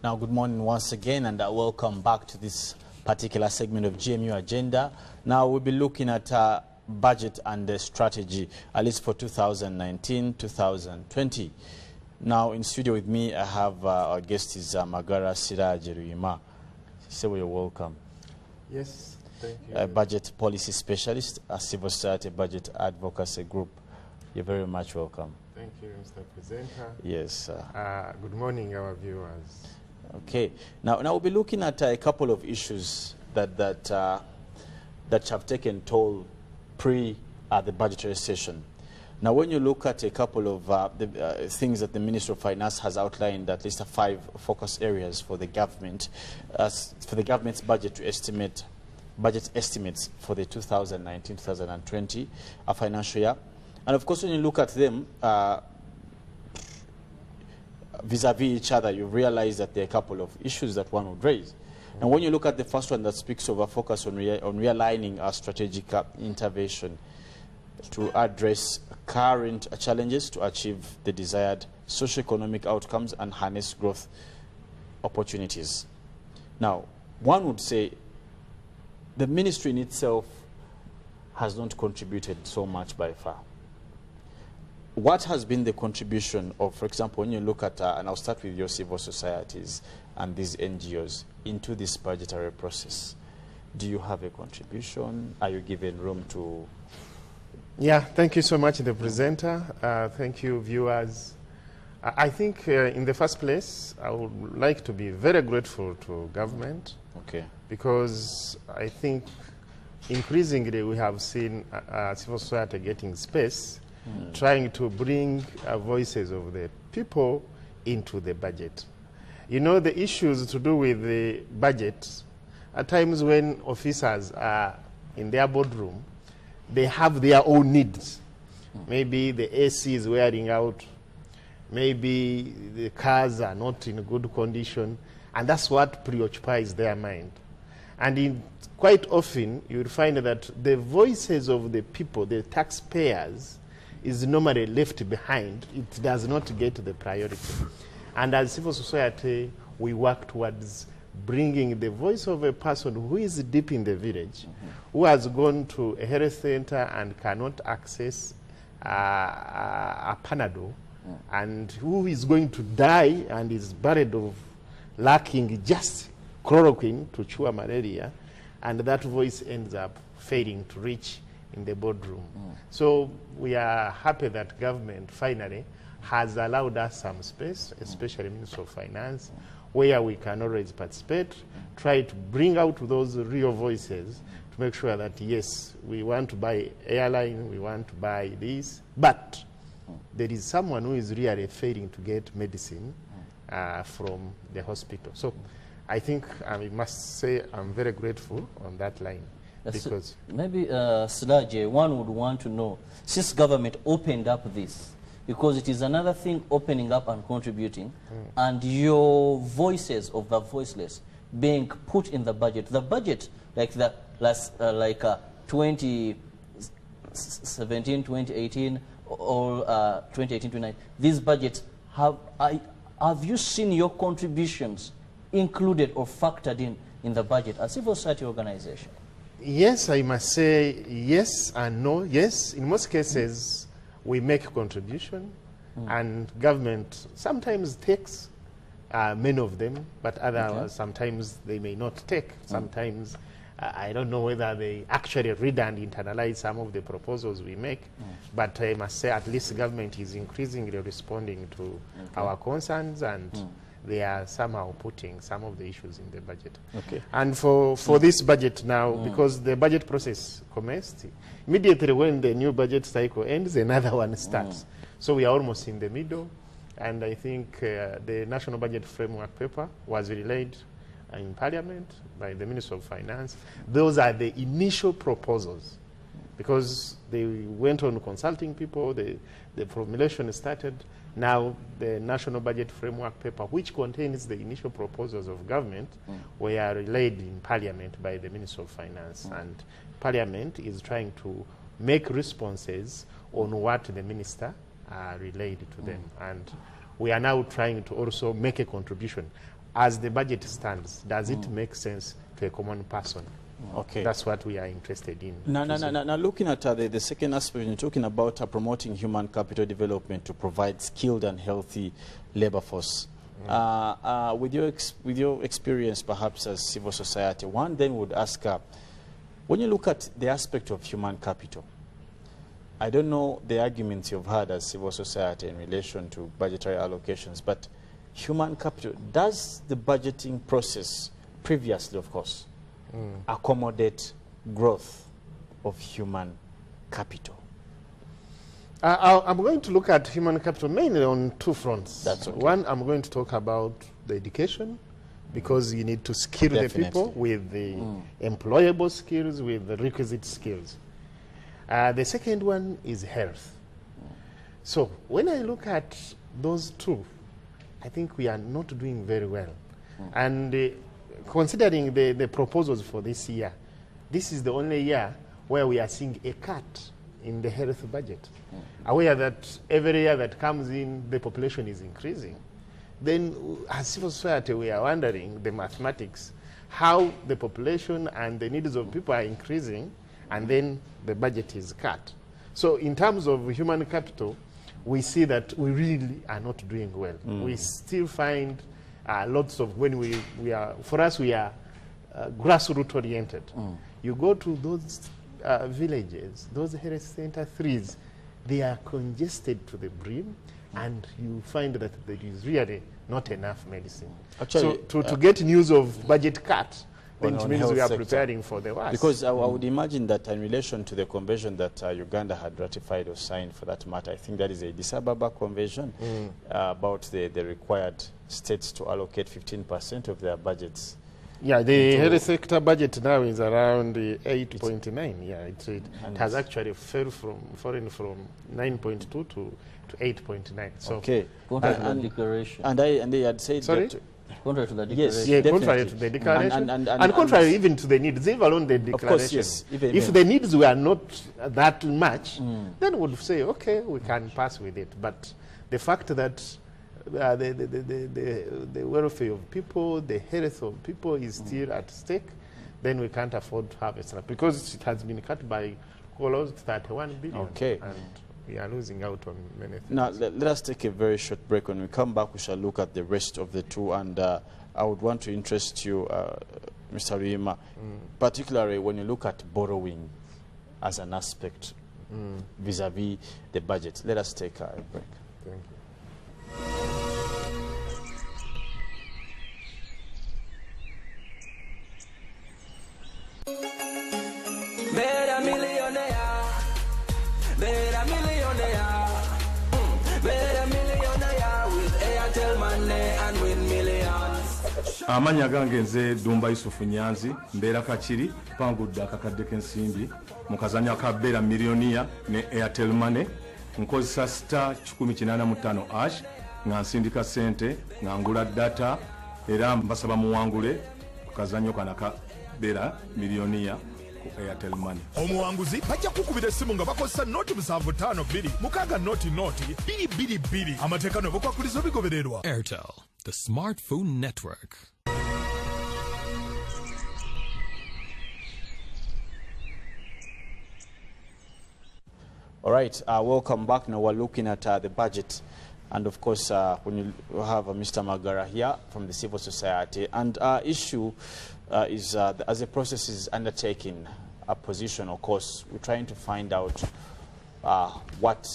Now, good morning once again, and welcome back to this particular segment of GMU Agenda. Now, we'll be looking at budget and strategy, at least for 2019-2020. Now, in studio with me, I have our guest is Magara Sirajeruima. So you're welcome. Yes, thank you. A budget policy specialist, a civil society budget advocacy group. You're very much welcome. Thank you, Mr. Presenter. Yes. Good morning, our viewers. Okay. Now we'll be looking at a couple of issues that have taken toll pre the budgetary session. Now, when you look at a couple of things that the Minister of Finance has outlined, at least 5 focus areas for the government, for the government's budget to estimate budget estimates for the 2019-2020 financial year. And of course, when you look at them vis-a-vis each other, you realize that there are a couple of issues that one would raise. And when you look at the first one that speaks of a focus on realigning our strategic intervention to address current challenges to achieve the desired socio-economic outcomes and harness growth opportunities. Now, one would say the ministry in itself has not contributed so much by far. What has been the contribution of, for example, when you look at, and I'll start with your civil societies and these NGOs, into this budgetary process? Do you have a contribution? Are you given room to? Yeah, thank you so much, the presenter. Thank you, viewers. I think in the first place, I would like to be very grateful to government. Okay. Because I think increasingly we have seen civil society getting space, trying to bring voices of the people into the budget. You know, the issues to do with the budget, at times when officers are in their boardroom, they have their own needs. Maybe the AC is wearing out, maybe the cars are not in good condition, and that's what preoccupies their mind. And quite often, you will find that the voices of the people, the taxpayers, is normally left behind. It does not get the priority. And as civil society, we work towards bringing the voice of a person who is deep in the village, who has gone to a health center and cannot access a Panadol, and who is going to die and is buried of lacking just chloroquine to cure malaria, and that voice ends up failing to reach in the boardroom. So we are happy that government finally has allowed us some space, especially Minister of Finance, where we can always participate, try to bring out those real voices to make sure that, yes, we want to buy airline, we want to buy this, but there is someone who is really failing to get medicine from the hospital. So I think I must say I'm very grateful on that line. Because maybe, Siraje, one would want to know, since government opened up this, because it is another thing opening up and contributing, and your voices of the voiceless being put in the budget, like the last, 2017, 2018, or 2018, 2019, these budgets, have you seen your contributions included or factored in the budget as civil society organization? Yes, I must say yes and no. Yes, in most cases, we make a contribution, and government sometimes takes many of them, but others sometimes they may not take. Sometimes I don't know whether they actually read and internalize some of the proposals we make, but I must say at least government is increasingly responding to our concerns, and they are somehow putting some of the issues in the budget. Okay. And for this budget now, because the budget process commenced, immediately when the new budget cycle ends, another one starts. So we are almost in the middle, and I think the National Budget Framework paper was relayed in Parliament by the Minister of Finance. Those are the initial proposals, because they went on consulting people, the formulation started. Now, the National Budget Framework paper, which contains the initial proposals of government, were relayed in Parliament by the Minister of Finance. And Parliament is trying to make responses on what the Minister relayed to them. And we are now trying to also make a contribution. as the budget stands, does it make sense to a common person? Okay. That's what we are interested in. Now, looking at the second aspect, you're talking about promoting human capital development to provide skilled and healthy labor force. With your experience, perhaps as civil society, one then would ask, when you look at the aspect of human capital, I don't know the arguments you've had as civil society in relation to budgetary allocations, but human capital, does the budgeting process, previously of course, accommodate growth of human capital? I'm going to look at human capital mainly on two fronts. That's okay. One, I'm going to talk about the education, because you need to skill the people with the employable skills, with the requisite skills. The second one is health. So when I look at those two, I think we are not doing very well. And considering the proposals for this year, this is the only year where we are seeing a cut in the health budget. Aware that every year that comes in, the population is increasing. Then as civil society, we are wondering the mathematics, how the population and the needs of people are increasing, and then the budget is cut. So in terms of human capital, we see that we really are not doing well. We still find lots of, when we are, for us, we are grassroots oriented. You go to those villages, those health center 3s, they are congested to the brim, and you find that there is really not enough medicine. Actually, so to get news of budget cut, then it means we are preparing for the worst. Because I would imagine that in relation to the convention that Uganda had ratified or signed, for that matter, I think that is a Addis Ababa convention about the required states to allocate 15% of their budgets. Yeah, the health sector budget now is around 8.9. Yeah, it has actually fallen from 9.2 to 8.9. So okay. Contrary to the declaration. And they had said that. Contrary to the declaration. Yes, yeah, contrary to the declaration. And contrary even to the needs, leave alone the declaration. Of course, yes. If the needs were not that much, then we would say, okay, we can pass with it. But the fact that the welfare of people, the health of people is still at stake, then we can't afford to have a slap, because it has been cut by close to 31 billion. Okay. And we are losing out on many things. Now, let us take a very short break. When we come back, we shall look at the rest of the two. And I would want to interest you, Mr. Ruima, particularly when you look at borrowing as an aspect vis-a-vis the budget. Let us take a break. Thank you. Better millionaire, better millionaire, better millionaire with Airtel money and with millions. Amanya gange nze Dumba Yusufu Nyanzi mbeera Kakiri pangudde akakadde k'ensimbi mu kazanyo ka beera millionaire ne Airtel money nkozesa star 185 ash nga nsindika ssente nga ngula data era mbasaba muwangule ku kazanyo kana ka beera millionaire ku Airtel money. Omuwanguzi bajja kukubira essimu nga bakozesa noti 752 mukaga noti 222 amateeka n'obukwakulizo bigobererwa. Airtel, the smartphone network. All right, welcome back. Now we're looking at the budget. And of course, when you have Mr. Magara here from the civil society. And our issue is, as the process is undertaking a position, of course, we're trying to find out what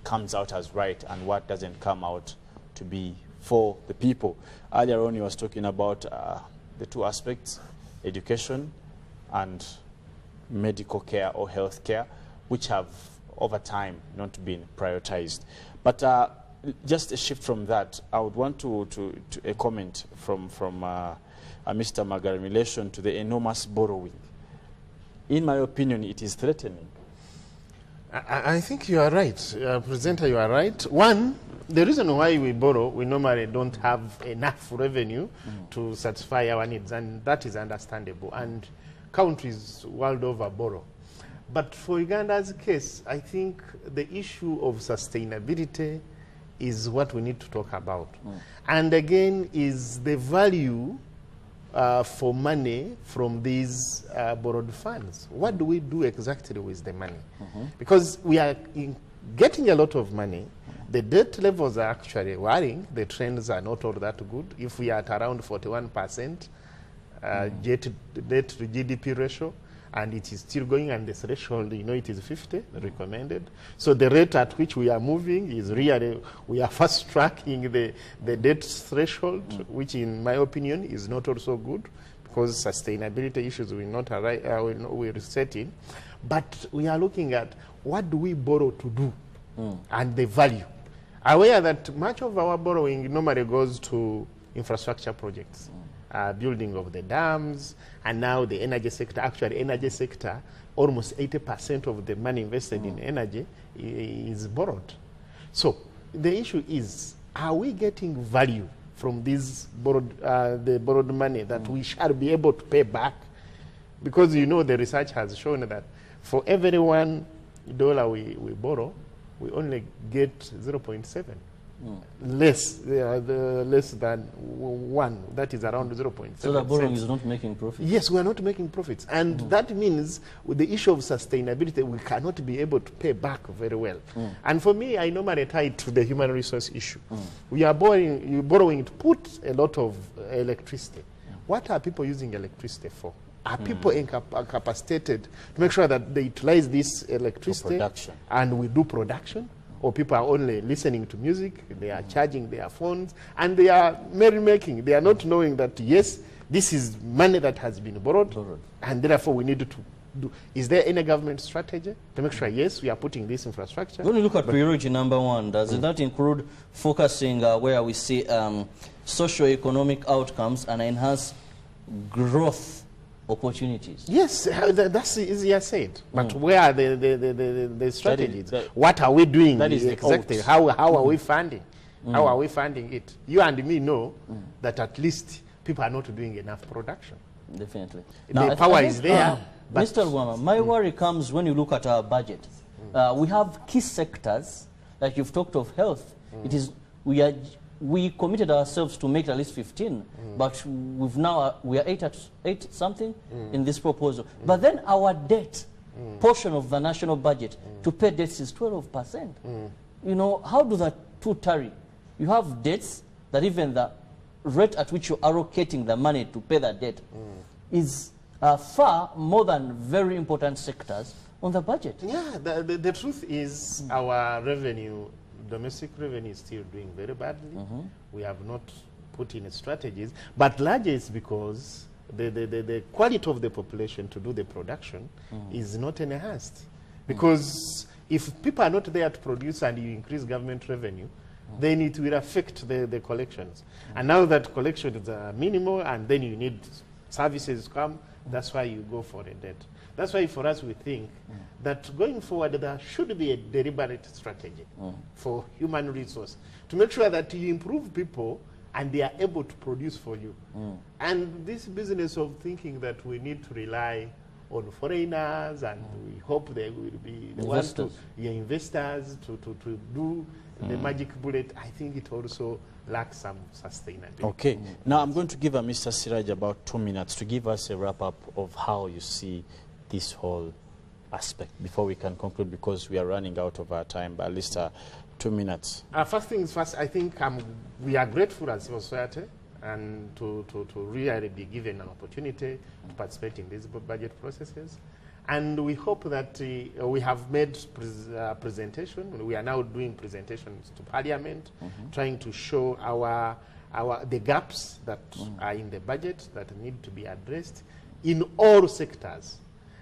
comes out as right and what doesn't come out to be for the people. Earlier on, he was talking about the two aspects, education and medical care or health care, which have over time not been prioritized. But just a shift from that, I would want to a comment from Mr. Magara in relation to the enormous borrowing. In my opinion, it is threatening. I think you are right. Presenter, you are right. One, the reason why we borrow, we normally don't have enough revenue to satisfy our needs, and that is understandable. And countries world over borrow. But for Uganda's case, I think the issue of sustainability is what we need to talk about. And again, is the value for money from these borrowed funds. What do we do exactly with the money? Because we are getting a lot of money. The debt levels are actually worrying. The trends are not all that good. If we are at around 41% debt to GDP ratio, and it is still going, and the threshold, you know, it is 50, recommended. So the rate at which we are moving is really, we are fast tracking the debt threshold, which in my opinion is not also good, because sustainability issues will not arrive, will set in. But we are looking at what do we borrow to do, and the value. Aware that much of our borrowing normally goes to infrastructure projects. Building of the dams, and now the energy sector. Actually, energy sector, almost 80% of the money invested in energy is borrowed. So the issue is, are we getting value from this the borrowed money that we shall be able to pay back? Because you know the research has shown that for every $1 we borrow, we only get 0.7. Less than 1. That is around 0.7. So the borrowing is not making profits? Yes, we are not making profits. And that means with the issue of sustainability, we cannot be able to pay back very well. And for me, I normally tie it to the human resource issue. We are borrowing to put a lot of electricity. What are people using electricity for? Are people incapacitated to make sure that they utilize this electricity and we do production? Or people are only listening to music, they are charging their phones, and they are merrymaking. They are not knowing that, yes, this is money that has been borrowed, and therefore we need to do. Is there any government strategy to make sure, yes, we are putting this infrastructure? When you look at priority number 1, does that include focusing where we see socio-economic outcomes and enhance growth opportunities? Yes, that's easier said. But where are the strategies? What are we doing? That is exactly. How are we funding? How are we funding it? You and me know that at least people are not doing enough production. Definitely. The power is there. Mr. Lwama, my worry comes when you look at our budget. We have key sectors, like you've talked of health. It is we committed ourselves to make at least 15, but we've now we are 8 something in this proposal. But then our debt portion of the national budget to pay debts is 12%. You know, how do the two tally? You have debts that even the rate at which you're allocating the money to pay that debt is far more than very important sectors on the budget. Yeah, the truth is our revenue, domestic revenue, is still doing very badly. We have not put in strategies, but largely it's because the quality of the population to do the production is not enhanced. Because if people are not there to produce and you increase government revenue, then it will affect the collections. And now that collections are minimal and then you need services to come, that's why you go for a debt. That's why for us we think that going forward there should be a deliberate strategy for human resource to make sure that you improve people and they are able to produce for you. And this business of thinking that we need to rely on foreigners and we hope they will be the ones to, investors to do the magic bullet, I think it also lacks some sustainability. Okay. Now I'm going to give Mr. Siraj about 2 minutes to give us a wrap-up of how you see this whole aspect before we can conclude, because we are running out of our time, but at least 2 minutes. First things first, I think we are grateful as civil society and to really be given an opportunity to participate in these budget processes. And we hope that we have made presentation. We are now doing presentations to Parliament, trying to show the gaps that are in the budget that need to be addressed in all sectors.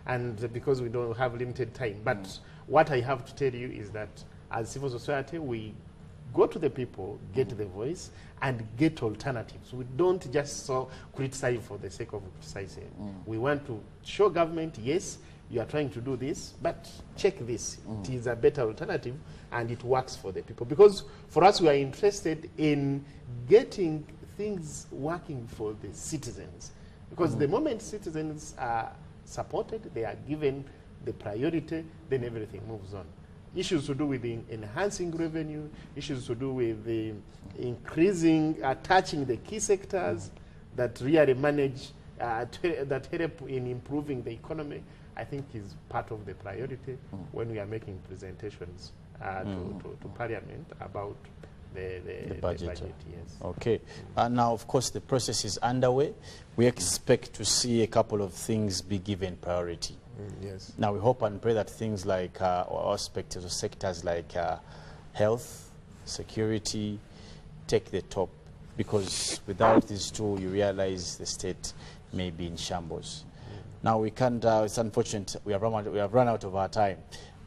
And because we don't have limited time. But what I have to tell you is that as civil society, we go to the people, get the voice, and get alternatives. We don't just criticize for the sake of criticizing. We want to show government, yes, you are trying to do this, but check this. It is a better alternative, and it works for the people. Because for us, we are interested in getting things working for the citizens. Because the moment citizens are supported, they are given the priority, then everything moves on. issues to do with enhancing revenue, issues to do with the attaching the key sectors that really manage, that help in improving the economy, I think is part of the priority when we are making presentations to Parliament about the budget. Yes. Okay. Now, of course, the process is underway. We expect to see a couple of things be given priority. Yes. Now, we hope and pray that things like aspects or sectors like health, security, take the top, because without these two, you realize the state may be in shambles. Now, we can't, it's unfortunate, we have run out of our time,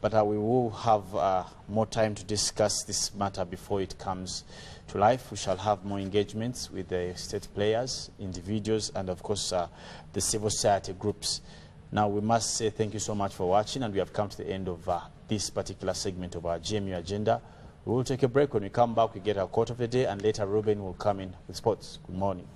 but we will have more time to discuss this matter before it comes to life. We shall have more engagements with the state players, individuals, and of course the civil society groups. Now, we must say thank you so much for watching, and we have come to the end of this particular segment of our GMU agenda. We will take a break. When we come back, we get our quote of the day, and later Ruben will come in with sports. Good morning.